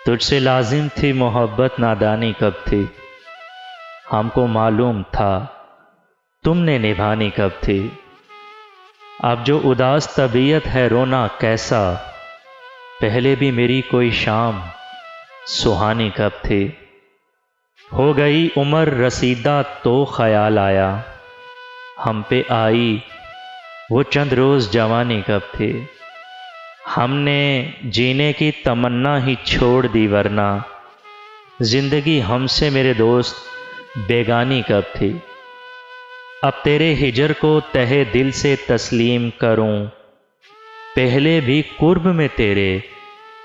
तुझसे लाजिम थी मोहब्बत, नादानी कब थी। हमको मालूम था तुमने निभानी कब थी। अब जो उदास तबीयत है रोना कैसा, पहले भी मेरी कोई शाम सुहानी कब थी। हो गई उम्र रसीदा तो ख्याल आया, हम पे आई वो चंद रोज़ जवानी कब थी। हमने जीने की तमन्ना ही छोड़ दी, वरना जिंदगी हमसे मेरे दोस्त बेगानी कब थी। अब तेरे हिजर को तहे दिल से तस्लीम करूं, पहले भी कुर्ब में तेरे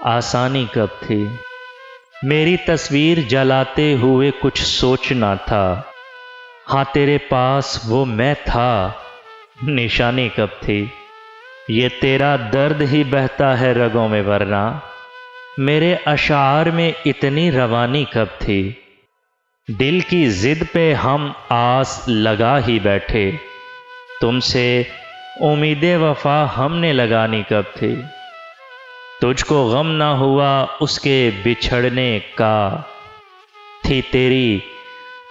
आसानी कब थी। मेरी तस्वीर जलाते हुए कुछ सोचना था, हाँ तेरे पास वो मैं था, निशानी कब थी। ये तेरा दर्द ही बहता है रगों में, वरना मेरे अशार में इतनी रवानी कब थी। दिल की जिद पे हम आस लगा ही बैठे, तुमसे उम्मीदे वफा हमने लगानी कब थी। तुझको गम ना हुआ उसके बिछड़ने का, थी तेरी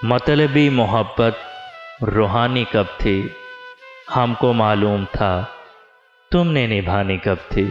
मतलबी मोहब्बत रूहानी कब थी। हमको मालूम था तुमने निभानी कब थी।